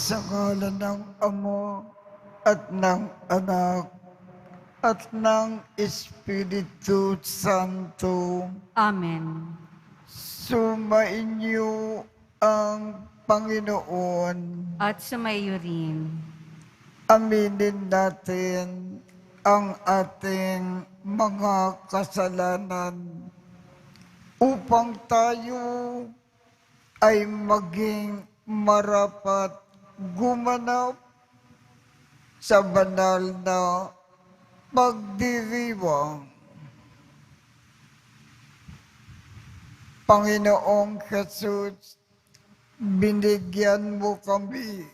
Sa ngalan ng Ama at ng Anak at ng Espiritu Santo. Amen. Sumainyo ang Panginoon. At sumayo rin. Aminin natin ang ating mga kasalanan upang tayo ay maging marapat gumanap sa banal na pagdiriwang. Panginoong Jesus, binigyan mo kami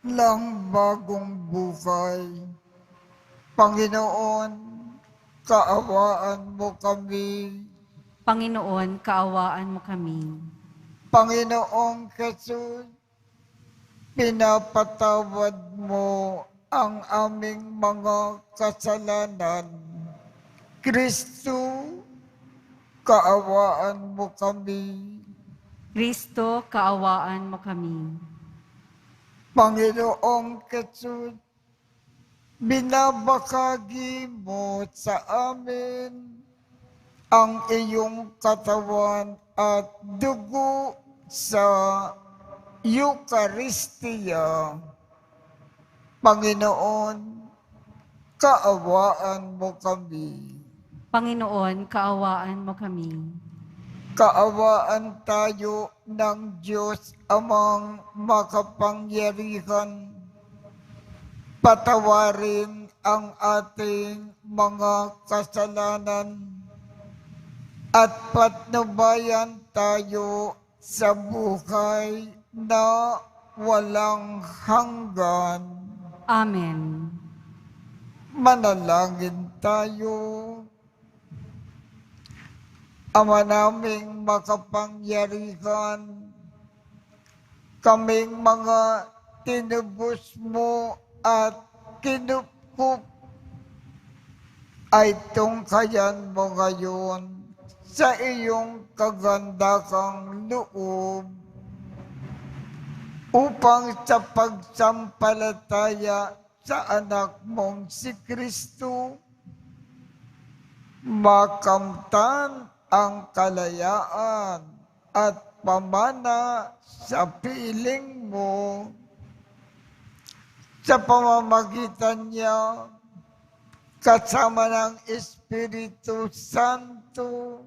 ng bagong buhay. Panginoon, kaawaan mo kami. Panginoon, kaawaan mo kami. Panginoong Jesus, pinapatawad mo ang aming mga kasalanan. Kristo, kaawaan mo kami. Kristo, kaawaan mo kami. Panginoong Jesus, binabakagi mo sa amin ang iyong katawan at dugo sa Eucharistia. Panginoon, kaawaan mo kami. Panginoon, kaawaan mo kami. Kaawaan tayo ng Diyos Amang makapangyarihan. Patawarin ang ating mga kasalanan at patnubayan tayo sa buhay na walang hanggan. Amen. Manalangin tayo. Ama naming makapangyarihan, kaming mga tinubos mo at kinupkup ay tungkayan mo ngayon sa iyong kagandakang loob upang sa pagsampalataya sa anak mong si Kristo, makamtan ang kalayaan at pamana sa piling mo. Sa pamamagitan niya, kasama ng Espiritu Santo,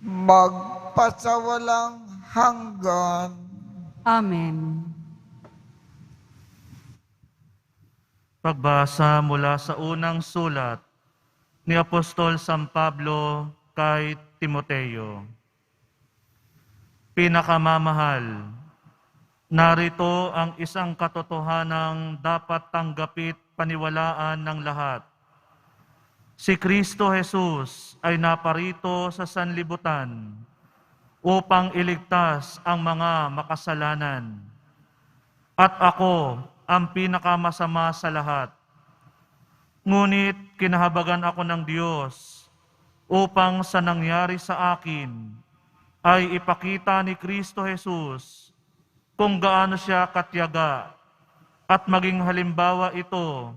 magpasawalang hanggan. Amen. Pagbasa mula sa unang sulat ni Apostol San Pablo kay Timoteo. Pinakamamahal, narito ang isang katotohanang dapat tanggapit paniwalaan ng lahat. Si Kristo Jesus ay naparito sa sanlibutan upang iligtas ang mga makasalanan. At ako ang pinakamasama sa lahat. Ngunit kinahabagan ako ng Diyos upang sa nangyari sa akin ay ipakita ni Kristo Jesus kung gaano siya katyaga at maging halimbawa ito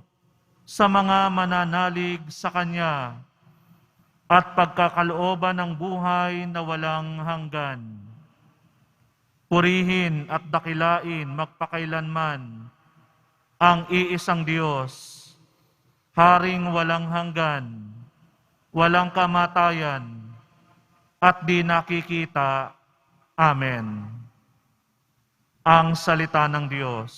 sa mga mananalig sa Kanya at pagkakalooban ng buhay na walang hanggan. Purihin at dakilain magpakailanman ang iisang Diyos, Haring walang hanggan, walang kamatayan, at di nakikita. Amen. Ang salita ng Diyos.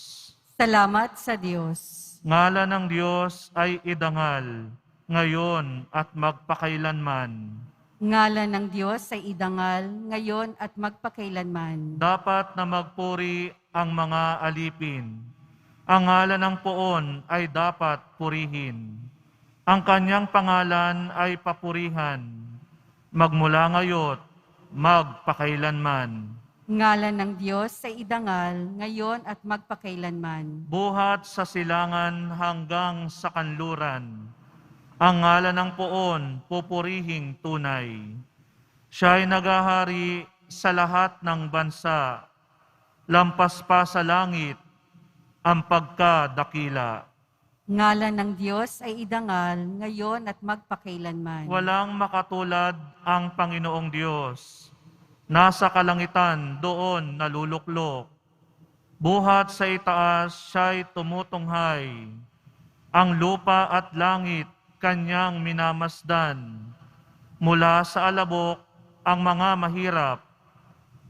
Salamat sa Diyos. Ngalan ng Diyos ay idangal, ngayon at magpakailanman. Ngalan ng Diyos ay idangal, ngayon at magpakailanman. Dapat na magpuri ang mga alipin. Ang ngalan ng Poon ay dapat purihin. Ang kanyang pangalan ay papurihan, magmula ngayon, magpakailanman. Ngalan ng Diyos ay idangal, ngayon at magpakailanman. Buhat sa silangan hanggang sa kanluran. Ang ngalan ng Poon, pupurihing tunay. Siya ay naghahari sa lahat ng bansa, lampas pa sa langit, ang pagkadakila. Ngalan ng Diyos ay idangal ngayon at magpakailanman. Walang makatulad ang Panginoong Diyos. Nasa kalangitan doon naluluklok. Buhat sa itaas siya'y tumutunghay. Ang lupa at langit kanyang minamasdan. Mula sa alabok ang mga mahirap,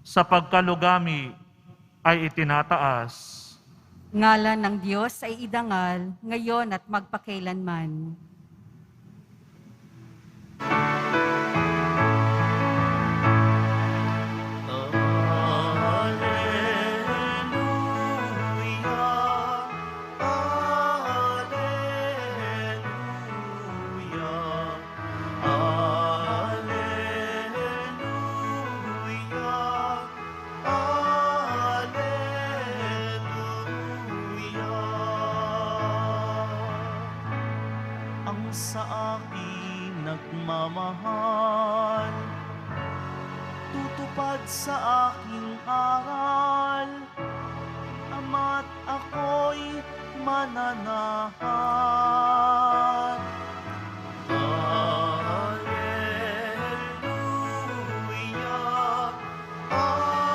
sa pagkalugami ay itinataas. Ngalan ng Diyos ay idangal ngayon at magpakailanman. Ang sa akin nagmamahal, tutupad sa aking aral, ama't ako'y mananahan. Alleluia, alleluia,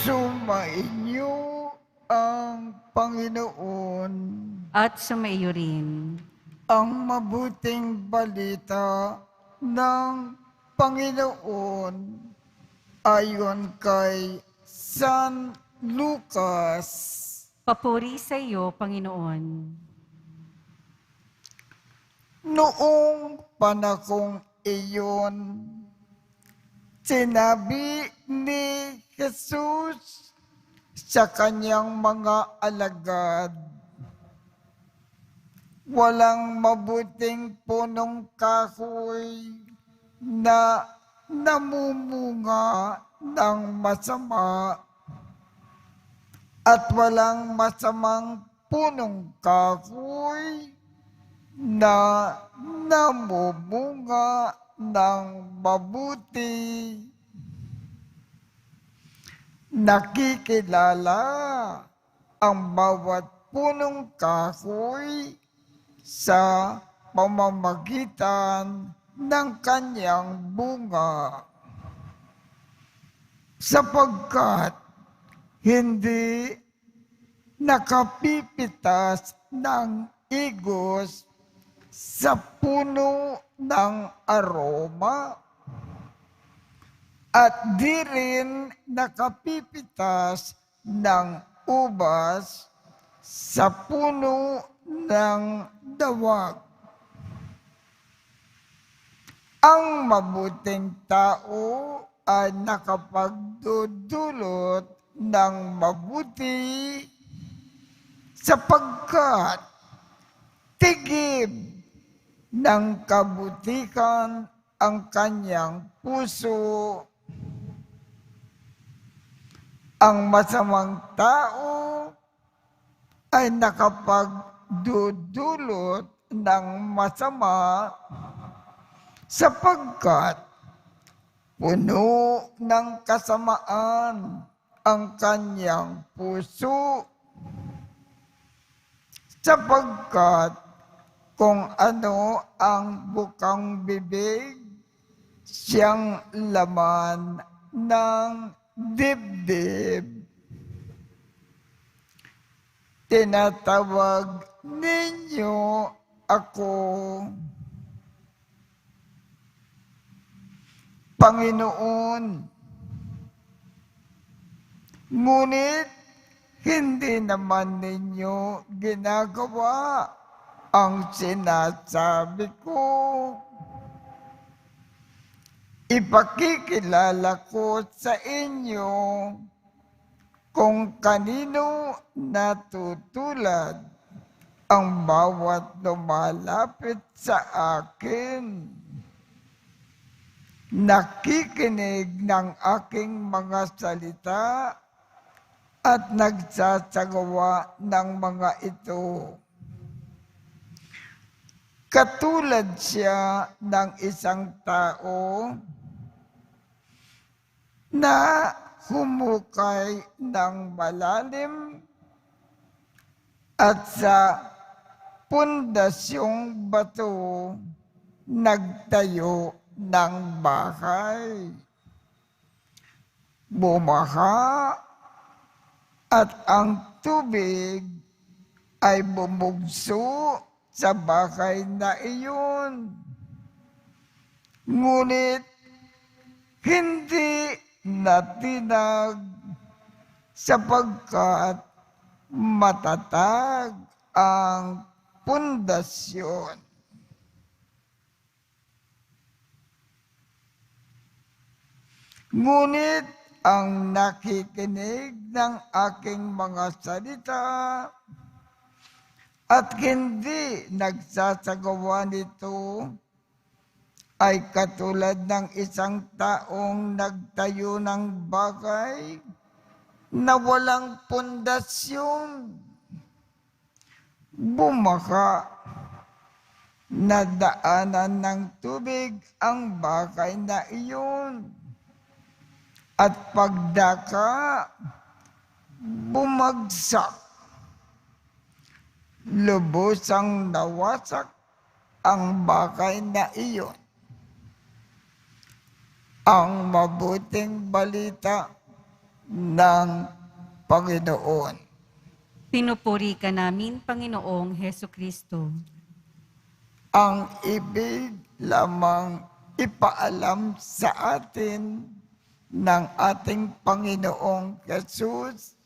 Sumainyo ang Panginoon. At sumaiyo rin. Ang mabuting balita ng Panginoon ayon kay San Lucas. Papuri sa iyo, Panginoon. Noong panahong iyon, sinabi ni Jesus sa kanyang mga alagad, walang mabuting punong kahoy na namumunga ng masama at walang masamang punong kahoy na namumunga ng mabuti. Nakikilala ang bawat punong kahoy sa pamamagitan ng kanyang bunga, sapagkat hindi nakapipitas ng igos sa puno ng aroma at di rin nakapipitas ng ubas sa puno ng dawag. Ang mabuting tao ay nakapagdudulot ng mabuti sapagkat tigib ng kabutikan ang kanyang puso. Ang masamang tao ay nakapagdudulot ng masama sapagkat puno ng kasamaan ang kanyang puso, sapagkat kung ano ang bukang bibig, siyang laman ng dibdib. Tinatawag ninyo ako Panginoon, ngunit hindi naman ninyo ginagawa ang sinasabi ko. Ipakikilala ko sa inyo kung kanino natutulad ang bawat lumalapit sa akin. Nakikinig ng aking mga salita at nagsasagawa ng mga ito. Katulad siya ng isang tao na humukay ng malalim at sa pundasyong bato nagtayo ng bahay. Bumaha at ang tubig ay bumugso sa bahay na iyon. Ngunit hindi natinag sapagkat matatag ang pundasyon. Ngunit ang nakikinig ng aking mga salita at hindi nagsasagawa nito ay katulad ng isang taong nagtayo ng bagay na walang pundasyon. Bumaha, nadaanan ng tubig ang bagay na iyon. At pagdaka, bumagsak. Lubusang nawasak ang bagay na iyon. Ang mabuting balita ng Panginoon. Pinupuri ka namin, Panginoong Heso Kristo. Ang ibig lamang ipaalam sa atin ng ating Panginoong Jesus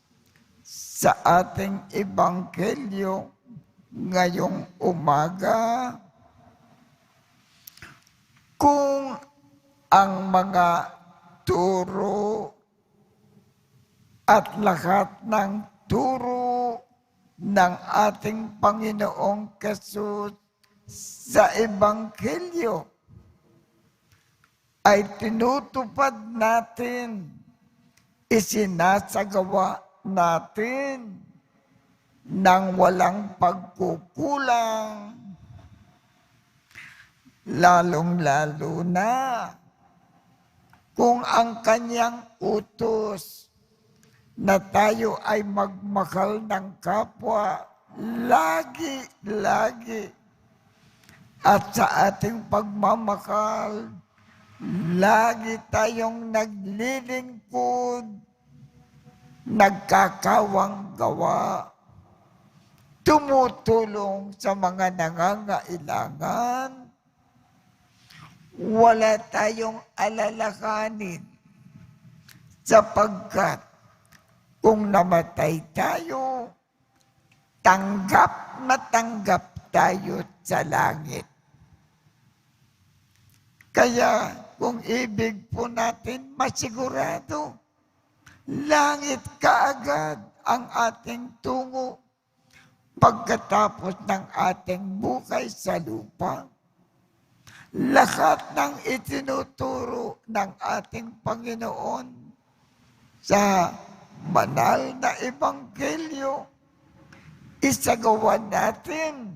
sa ating Ebanghelyo ngayong umaga, kung ang mga turo at lahat ng turo ng ating Panginoong Jesus sa Ebanghelyo ay tinutupad natin, isinasagawa natin nang walang pagkukulang, lalong-lalo na kung ang kanyang utos na tayo ay magmahal ng kapwa lagi-lagi at sa ating pagmamahal, lagi tayong naglilingkod, nagkakawang gawa, tumutulong sa mga nangangailangan, wala tayong alalahanin sapagkat kung namatay tayo, tanggap na tanggap tayo sa langit. Kaya kung ibig po natin masigurado, langit kaagad ang ating tungo pagkatapos ng ating buhay sa lupa. Lahat ng itinuturo ng ating Panginoon sa banal na Ebanghelyo, isagawa natin,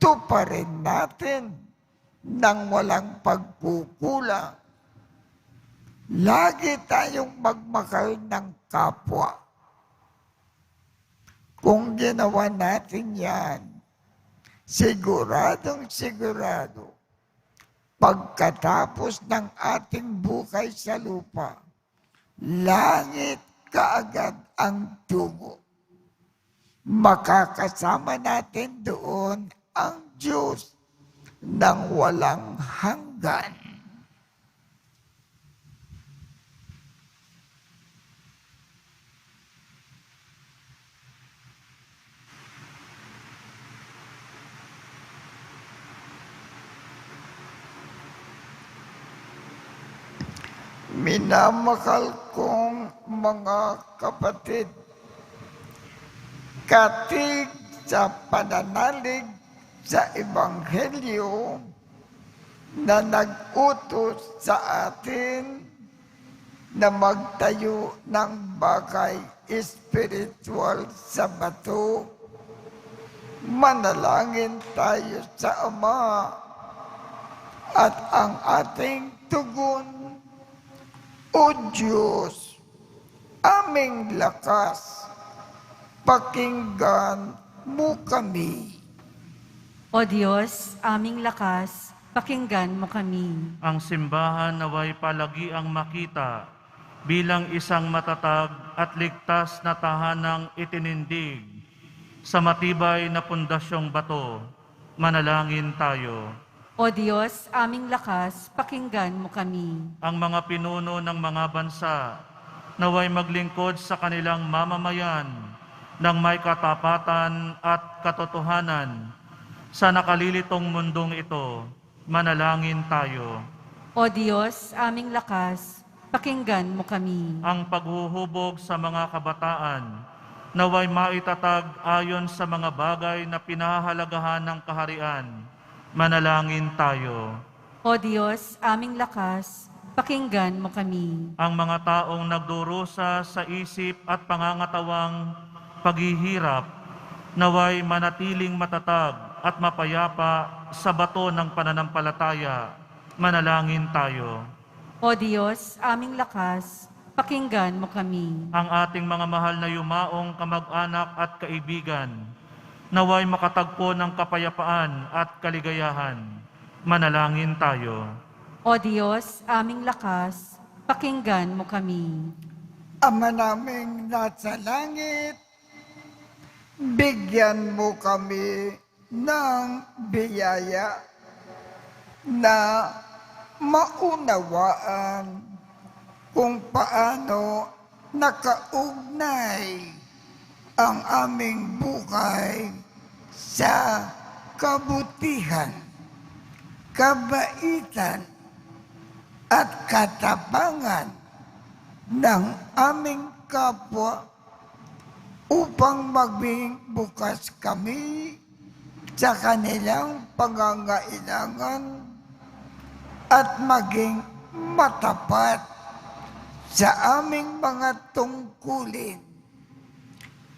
tuparin natin nang walang pagkukulang. Lagi tayong magmahal ng kapwa. Kung ginawa natin yan, siguradong sigurado, pagkatapos ng ating buhay sa lupa, langit kaagad ang tungo. Makakasama natin doon ang Diyos ng walang hanggan. Minamahal kong mga kapatid, katig sa pananalig sa Ebanghelyo na nag-utos sa atin na magtayo ng bagay espiritual sa bato. Manalangin tayo sa Ama at ang ating tugon. O Diyos, aming lakas, pakinggan mo kami. O Diyos, aming lakas, pakinggan mo kami. Ang simbahan naway palagi ang makita bilang isang matatag at ligtas na tahanang itinindig sa matibay na pundasyong bato. Manalangin tayo. O Diyos, aming lakas, pakinggan mo kami. Ang mga pinuno ng mga bansa naway maglingkod sa kanilang mamamayan ng may katapatan at katotohanan sa nakalilitong mundong ito. Manalangin tayo. O Diyos, aming lakas, pakinggan mo kami. Ang paghuhubog sa mga kabataan naway maitatag ayon sa mga bagay na pinahahalagahan ng kaharian. Manalangin tayo. O Diyos, aming lakas, pakinggan mo kami. Ang mga taong nagdurusa sa isip at pangangatawang paghihirap naway manatiling matatag at mapayapa sa bato ng pananampalataya. Manalangin tayo. O Diyos, aming lakas, pakinggan mo kami. Ang ating mga mahal na yumaong kamag-anak at kaibigan naway makatagpo ng kapayapaan at kaligayahan. Manalangin tayo. O Diyos, aming lakas, pakinggan mo kami. Ama naming nasa langit, bigyan mo kami ng biyaya na maunawaan kung paano nakaugnay ang aming buhay sa kabutihan, kabaitan, at katapangan ng aming kapwa upang maging bukas kami sa kanilang pangangailangan at maging matapat sa aming mga tungkulin.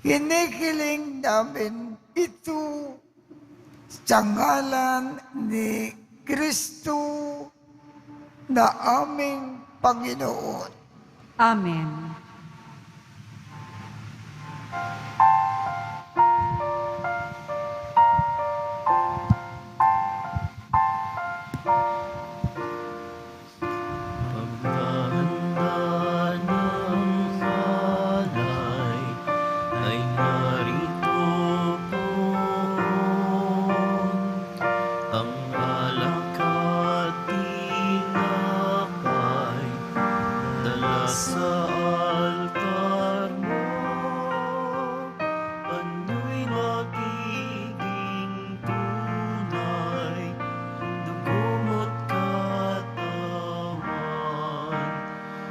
Hinihiling namin ito sa ngalan ni Kristo na aming Panginoon. Amen. Paghahanda ng alay ay narito po. Ang alak at tinapay dala sa altar mo. Ano'y magiging tunay, dugo mo't katawan,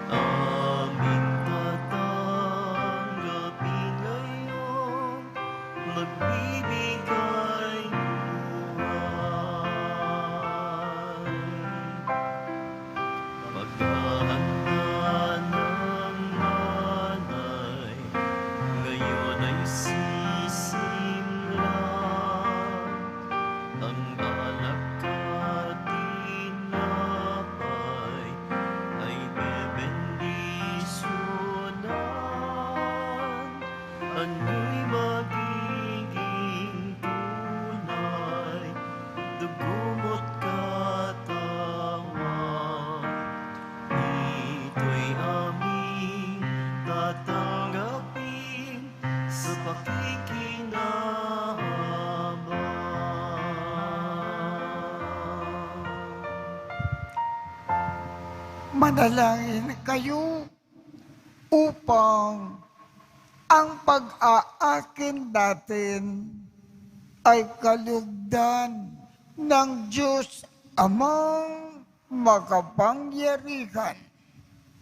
aming tatanggapin ngayon, magbibigay buhay. Paghahanda ng nanay, ngayon ay sisimlan. Ang alak at tinapay ay bebendisyonan. Ano'y magiging tunay, dugo mo't katawan. Ito'y aming tatanggapin sa pakikinabang. Manalangin kayo upang ang pag-aakin natin ay kalugdan ng Diyos Amang makapangyarihan.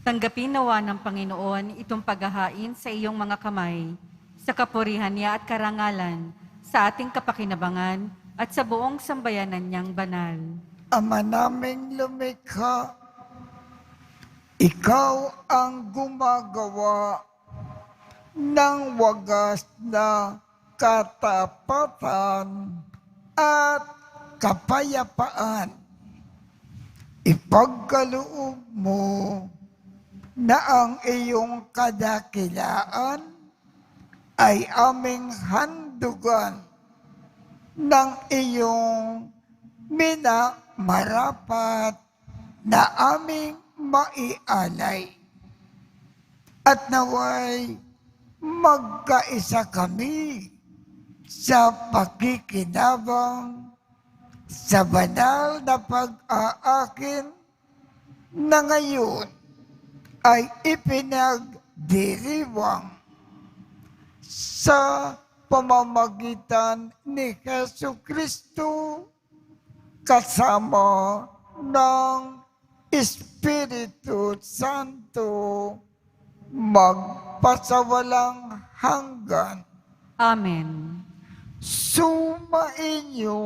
Tanggapin nawa ng Panginoon itong paghahain sa iyong mga kamay, sa kapurihan niya at karangalan, sa ating kapakinabangan at sa buong sambayanan niyang banal. Ama naming lumikha, Ikaw ang gumagawa ng wagas na katapatan at kapayapaan. Ipagkaloob mo na ang iyong kadakilaan ay aming handugan ng iyong minamarapat na aming maialay. At naway magkaisa kami sa pakikinabang sa banal na pag-aakin na ngayon ay ipinagdiriwang sa pamamagitan ni Jesucristo kasama ng Espiritu Santo magpasawalang hanggan. Amen. Sumainyo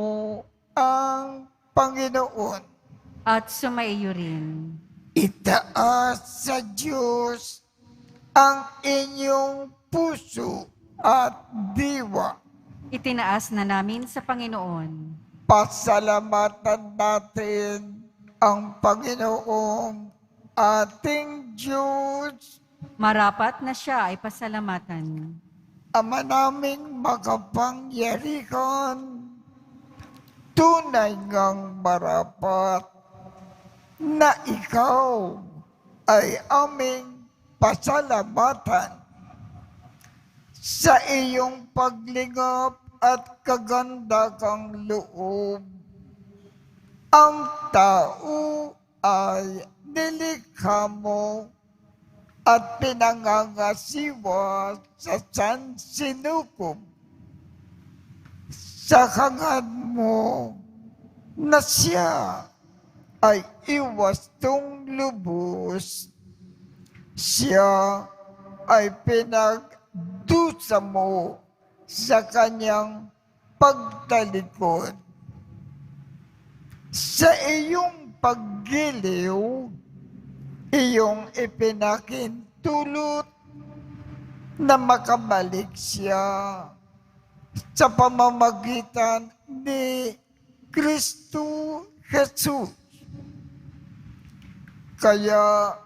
ang Panginoon. At sumaiyo rin. Itaas sa Diyos ang inyong puso at diwa. Itinaas na namin sa Panginoon. Pasalamatan natin ang Panginoong ating Diyos, Marapat na siya ay pasalamatan. Ama naming makapangyarihan, tunay ngang marapat na ikaw ay aming pasalamatan sa iyong paglingap at kagandakang loob. Ang tao ay nilikha mo at pinangangasiwa sa sansinukob. Sa hangad mo na siya ay iwastong lubos, siya ay pinagdusa mo sa kanyang pagtalikod. Sa iyong paggiliw, iyong ipinakintulot na makabalik siya sa pamamagitan ni Kristo Jesus. Kaya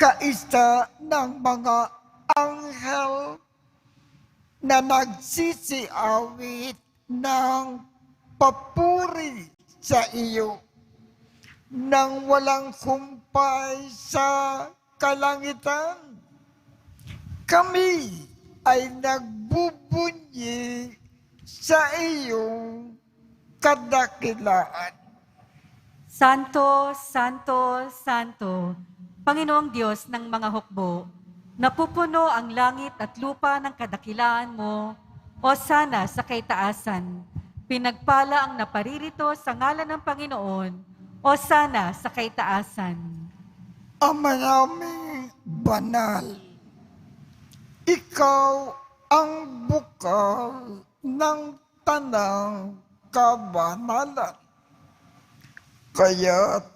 kaisa ng mga anghel na nagsisiawit ng papuri sa iyo nang walang kumpay sa kalangitan. Kami ay nagbubunyi sa iyong kadakilaan. Santo, Santo, Santo, Panginoong Diyos ng mga hukbo, napupuno ang langit at lupa ng kadakilaan mo, o sana sa kaitaasan, pinagpala ang naparirito sa ngalan ng Panginoon, o sana sa kaitaasan. Ama naming banal, ikaw ang bukal ng tanang kabanalan. Kaya't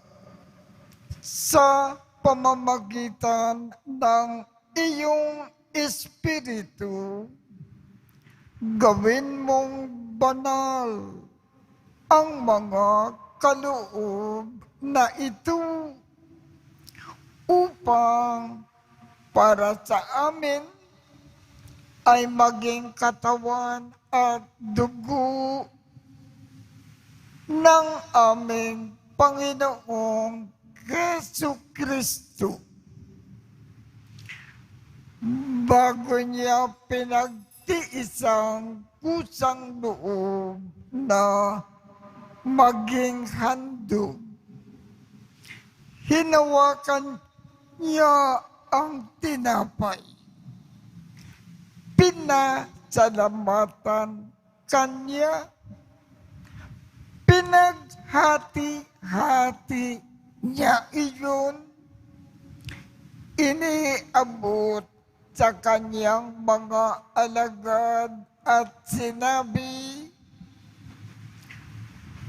sa pamamagitan ng iyong Espiritu, gawin mong banal ang mga kaloob na ito upang para sa amin ay maging katawan at dugo ng aming Panginoong Jesucristo. Bago niya pinagtiisang kusang loob na maging handog, hinawakan niya ang tinapay. Pinasalamatan kanya, pinaghati-hati niya iyon, iniabot sa kanyang mga alagad at sinabi,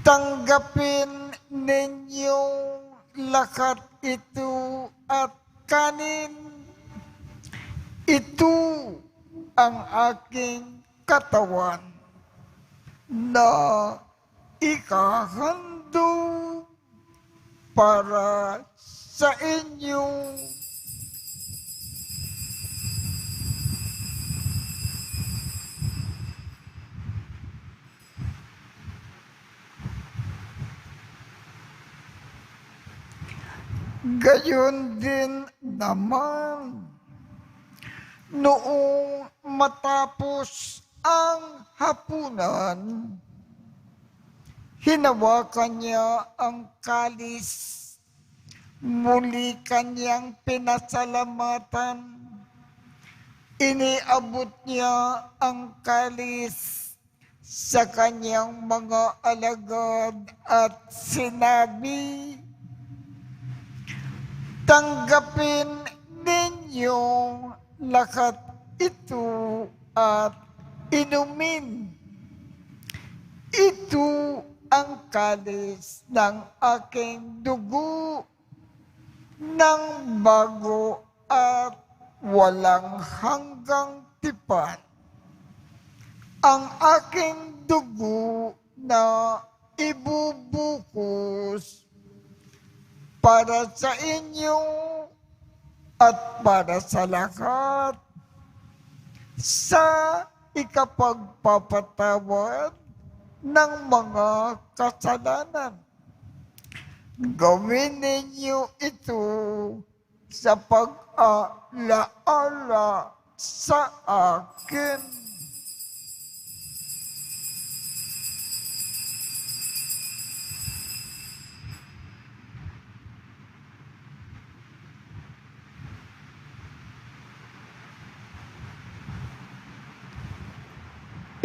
tanggapin ninyong lakat ito at kanin. Ito ang aking katawan na ikahandog para sa inyo. Gayon din naman, noong matapos ang hapunan, hinawakan niya ang kalis, muli kanyang pinasalamatan, iniabot niya ang kalis sa kanyang mga alagad at sinabi, tanggapin ninyong lahat ito at inumin. Ito ang kalis ng aking dugo ng bago at walang hanggang tipan. Ang aking dugo na ibubukos para sa inyo at para sa lahat sa ikapagpapatawad ng mga kasalanan. Gawin ninyo ito sa pag-alaala sa akin.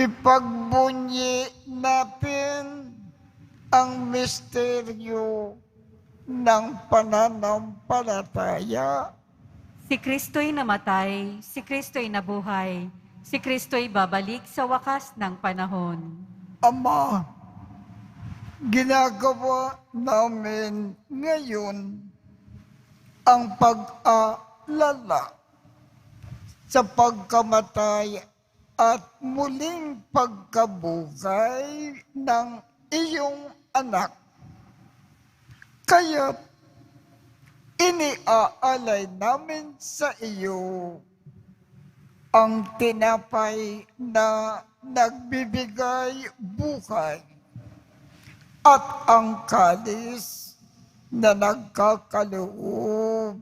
Ipagbunyi natin ang misteryo ng pananampalataya. Si Kristo'y namatay, si Kristo'y nabuhay, si Kristo'y babalik sa wakas ng panahon. Ama, ginagawa namin ngayon ang pag-aalala sa pagkamatay at muling pagkabuhay ng iyong anak. Kaya iniaalay namin sa iyo ang tinapay na nagbibigay buhay at ang kalis na nagkakaloob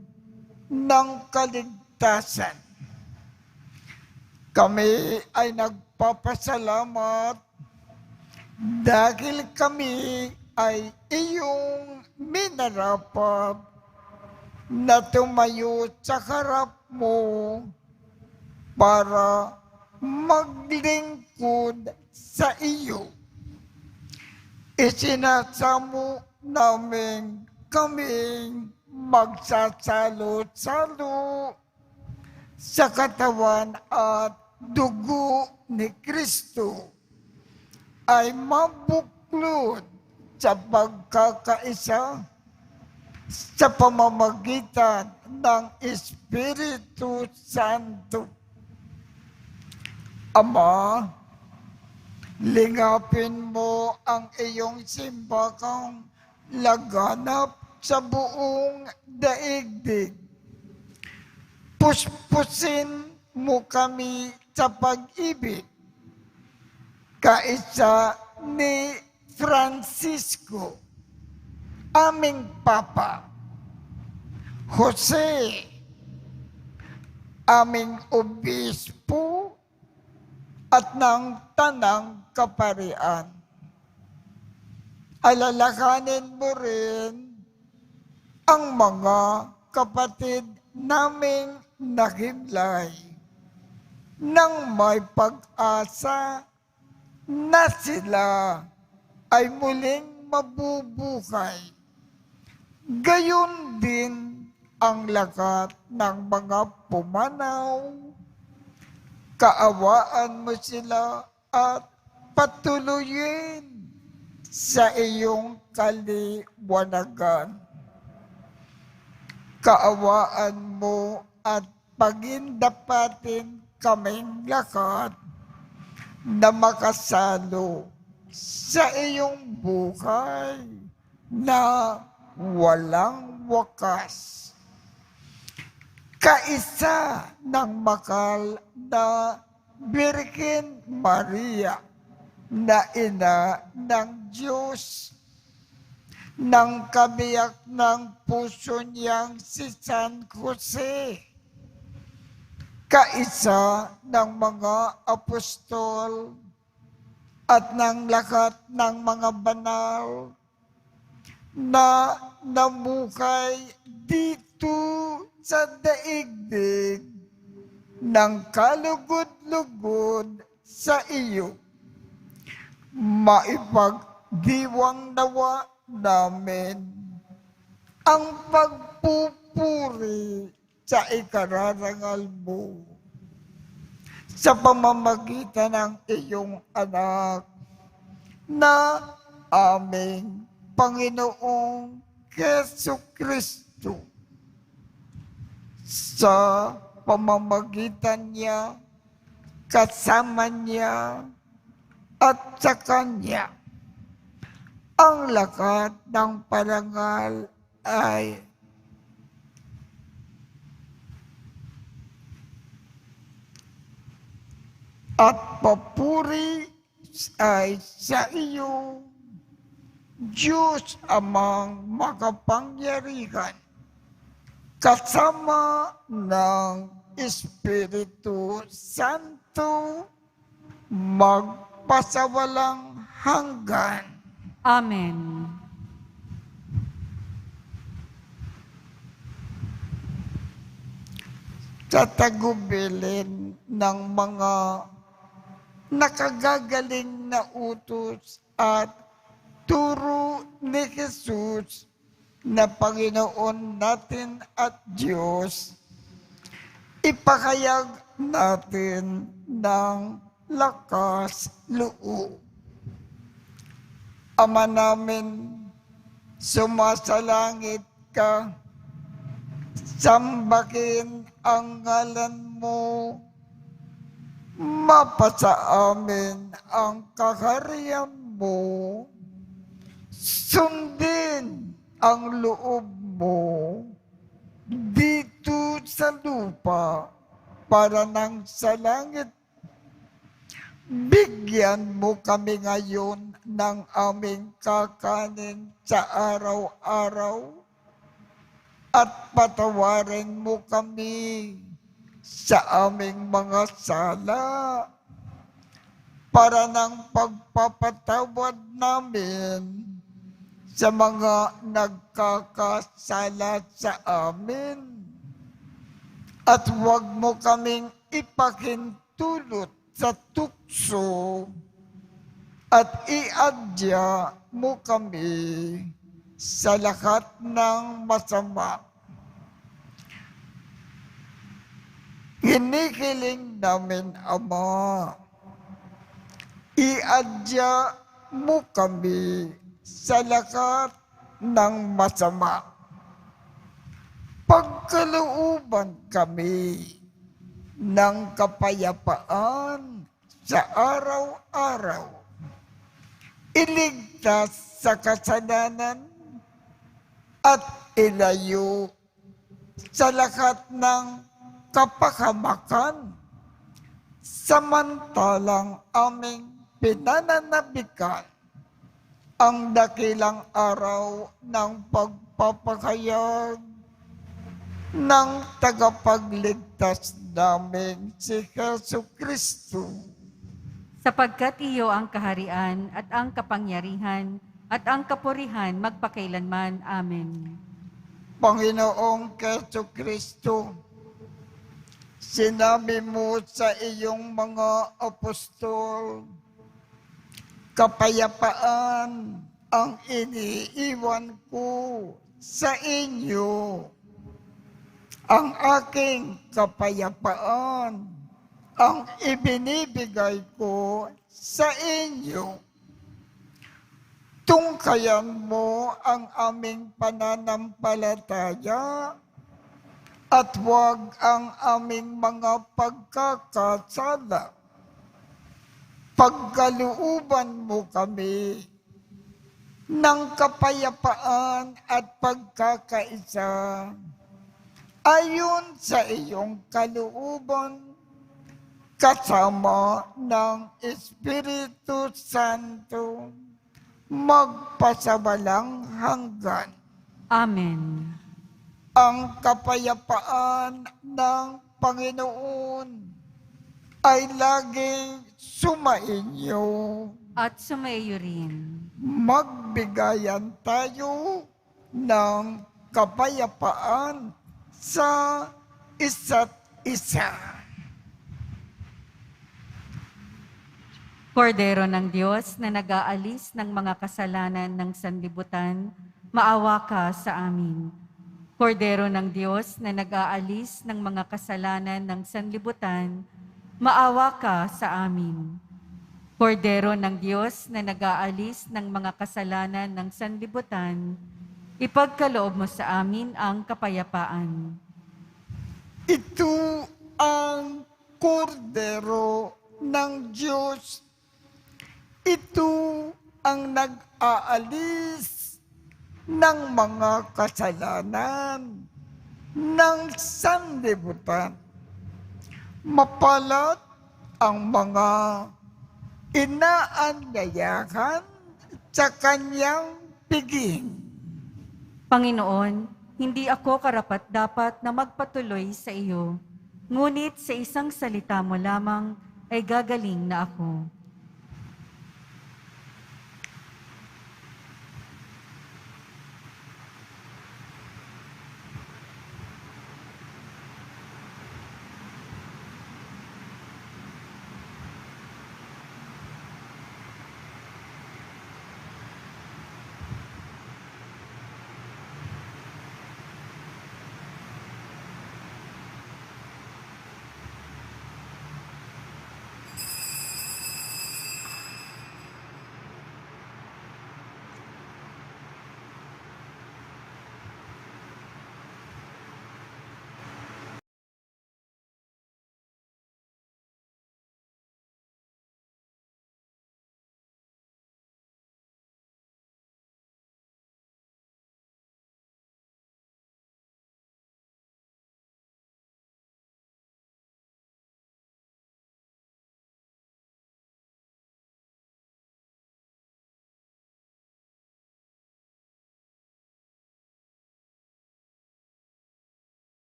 ng kaligtasan. Kami ay nagpapasalamat dahil kami ay iyong minarapat na tumayo sa harap mo para maglingkod sa iyo. Isinasamo namin kaming magsasalo-salo sa katawan at dugo ni Kristo ay mabuklod sa pagkakaisa sa pamamagitan ng Espiritu Santo. Ama, lingapin mo ang iyong simbakang laganap sa buong daigdig. Puspusin mo kami sa pag-ibig, kaisa ni Francisco, aming Papa, Jose, aming Obispo, at ng Tanang Kaparian. Alalahanin mo rin ang mga kapatid naming nahimlay nang may pag-asa na sila ay muling mabubuhay. Gayon din ang lahat ng mga pumanaw. Kaawaan mo sila at patuloyin sa iyong kaliwanagan. kaawaan mo at pagindapatin kaming lahat na makasalo sa iyong buhay na walang wakas. Kaisa ng makal na Birhen Maria na ina ng Diyos, ng kabiyak ng puso niyang si San Jose, kaisa ng mga apostol at ng lahat ng mga banal na namukay dito sa daigdig ng kalugod-lugod sa iyo. Maipagdiwang nawa namin ang pagpupuri sa ikararangal mo sa pamamagitan ng iyong anak na aming Panginoong Jesucristo. Sa pamamagitan niya, kasama niya, at sa Kanya, ang lahat ng parangal ay at papuri ay sa iyo, Diyos amang makapangyarihan, kasama ng Espiritu Santo, magpasawalang hanggan. Amen. Sa tagubilin ng mga nakagagaling na utos at turo ni Jesus na Panginoon natin at Diyos, ipakayag natin ng lakas loob. Ama namin, sumasalangit ka, sambahin ang ngalan mo, mapasa amin ang kaharian mo, sundin ang loob mo dito sa lupa para nang sa langit. Bigyan mo kami ngayon ng aming kakanin sa araw-araw at patawarin mo kami sa aming mga sala para ng pagpapatawad namin sa mga nagkakasala sa amin. At huwag mo kaming ipahintulot sa tukso at iadya mo kami sa lahat ng masama. Hinihiling namin, Ama, iadya mo kami sa lahat ng masama. Pagkalooban kami ng kapayapaan sa araw-araw. Iligtas sa kasalanan at ilayo sa lahat ng kapahamakan, samantalang aming pinananabikan ang dakilang araw ng pagpapahayag ng tagapagligtas namin si Jesucristo. Sapagkat iyo ang kaharian at ang kapangyarihan at ang kapurihan magpakailanman. Amen. Panginoong Jesucristo, sinabi mo sa iyong mga apostol, kapayapaan ang iniiwan ko sa inyo. Ang aking kapayapaan ang ibinibigay ko sa inyo. Tungkayan mo ang aming pananampalataya at huwag ang aming mga pagkakasala. Pagkalooban mo kami ng kapayapaan at pagkakaisa ayon sa iyong kalooban kasama ng Espiritu Santo magpasawalang hanggan. Amen. Ang kapayapaan ng Panginoon ay laging sumainyo. At sumaiyo rin. Magbigayan tayo ng kapayapaan sa isa't isa. Kordero ng Diyos na nag-aalis ng mga kasalanan ng sanlibutan, maawa ka sa amin. Kordero ng Diyos na nag-aalis ng mga kasalanan ng sanlibutan, maawa ka sa amin. Kordero ng Diyos na nag-aalis ng mga kasalanan ng sanlibutan, ipagkaloob mo sa amin ang kapayapaan. Ito ang kordero ng Diyos. Ito ang nag-aalis ng mga kasalanan ng sanlibutan. Mapalad ang mga inaanyayahan sa kanyang piging. Panginoon, hindi ako karapat-dapat na magpatuloy sa iyo, ngunit sa isang salita mo lamang ay gagaling na ako.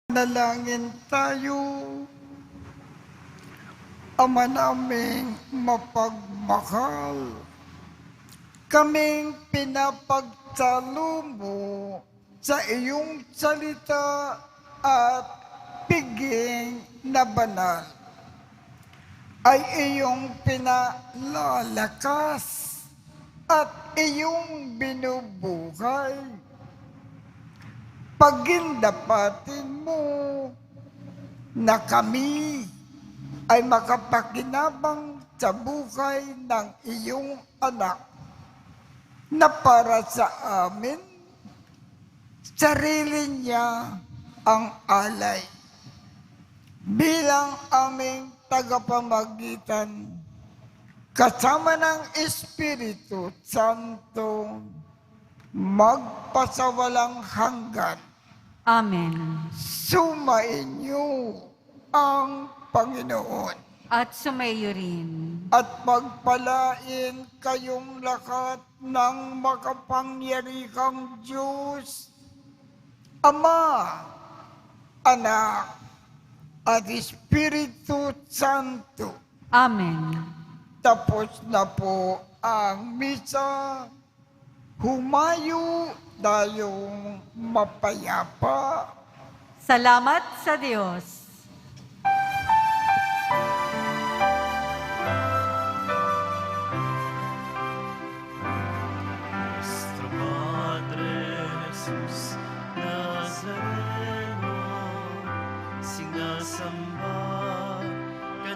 Nalangin tayo. Ama naming mapagmahal, kaming pinapagtalo mo sa iyong salita at piging na banal ay iyong pinalalakas at iyong binubuhay. Pagindapatin mo na kami ay makapakinabang sa buhay ng iyong anak na para sa amin, sarili niya ang alay. Bilang aming tagapamagitan, kasama ng Espiritu Santo, magpasawalang hanggan. Amen. Sumainyo ang Panginoon At sumaiyo rin. at pagpalain kayong lahat ng makapangyarihang Diyos, Ama, Anak, at Espiritu Santo. Amen. Tapos na po ang misa. Humayo tayong mapayapa. Salamat sa Diyos. Nuestro Padre Jesus Nazareno, sinasamba ka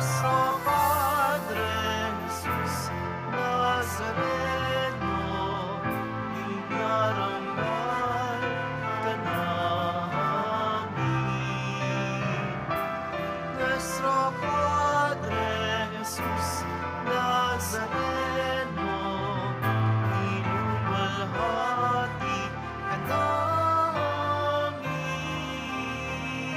nuestro